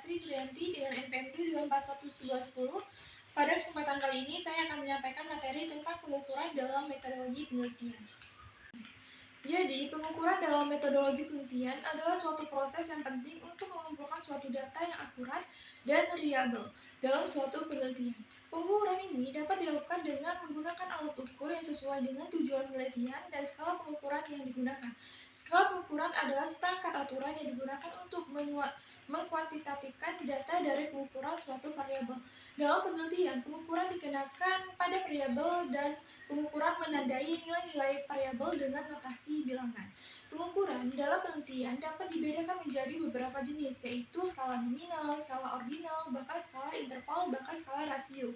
Sri Suryanti dengan NPM 2411110. Pada kesempatan kali ini saya akan menyampaikan materi tentang pengukuran dalam metodologi penelitian. Jadi, pengukuran dalam metodologi penelitian adalah suatu proses yang penting untuk mengumpulkan suatu data yang akurat dan reliable dalam suatu penelitian. Pengukuran ini dapat dilakukan dengan menggunakan alat ukur yang sesuai dengan tujuan penelitian dan skala pengukuran yang digunakan. Skala pengukuran adalah seperangkat aturan yang digunakan untuk mengkuantitatifkan data dari pengukuran suatu variabel. Dalam penelitian, pengukuran dikenakan pada variabel dan pengukuran menandai nilai-nilai variabel dengan notasi bilangan. Pengukuran dalam penelitian dapat dibedakan menjadi beberapa jenis, yaitu skala nominal, skala ordinal, bahkan skala interval, bahkan skala rasio.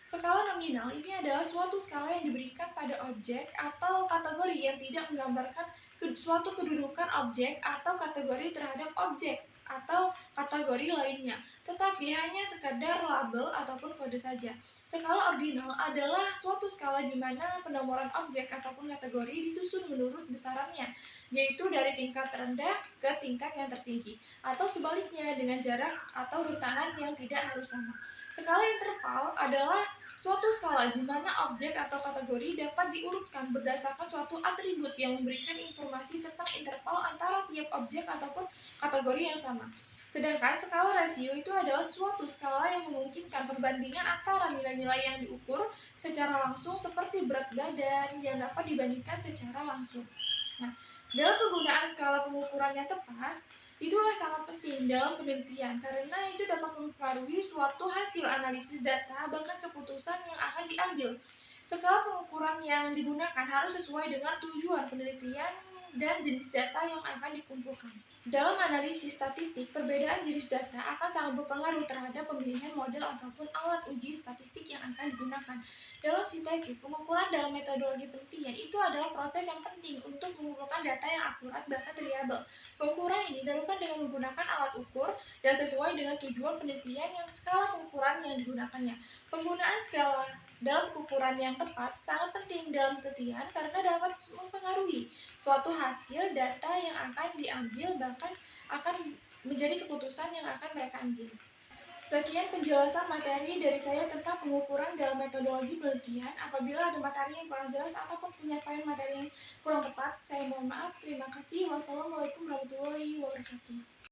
Skala nominal ini adalah suatu skala yang diberikan pada objek atau kategori yang tidak menggambarkan suatu kedudukan objek atau kategori terhadap objek atau kategori lainnya, tetapi hanya sekadar label ataupun kode saja. Skala ordinal adalah suatu skala di mana penomoran objek ataupun kategori disusun menurut besarannya, yaitu dari tingkat terendah ke tingkat yang tertinggi, atau sebaliknya dengan jarak atau rentanan yang tidak harus sama. Skala interval adalah suatu skala di mana objek atau kategori dapat diurutkan berdasarkan suatu atribut yang memberikan informasi tentang interval antara tiap objek ataupun kategori yang sama. Sedangkan skala rasio itu adalah suatu skala yang memungkinkan perbandingan antara nilai-nilai yang diukur secara langsung seperti berat badan yang dapat dibandingkan secara langsung. Nah, dalam penggunaan skala pengukuran yang tepat, itulah sangat penting dalam penelitian karena itu dapat mempengaruhi suatu hasil analisis data bahkan keputusan yang akan diambil. Skala pengukuran yang digunakan harus sesuai dengan tujuan penelitian dan jenis data yang akan dikumpulkan. Dalam analisis statistik, perbedaan jenis data akan sangat berpengaruh terhadap pemilihan model ataupun alat uji statistik yang akan digunakan. Dalam sintesis, pengukuran dalam metodologi penelitian itu adalah proses yang penting untuk mengumpulkan data yang akurat bahkan reliabel. Pengukuran ini dilakukan dengan menggunakan alat ukur dan sesuai dengan tujuan penelitian yang skala pengukuran yang digunakannya. Penggunaan skala dalam ukuran yang tepat sangat penting dalam penelitian karena dapat mempengaruhi suatu hasil data yang akan diambil bahkan akan menjadi keputusan yang akan mereka ambil. Sekian penjelasan materi dari saya tentang pengukuran dalam metodologi penelitian. Apabila ada materi yang kurang jelas ataupun penyampaian materi yang kurang tepat, saya mohon maaf. Terima kasih. Wassalamualaikum warahmatullahi wabarakatuh.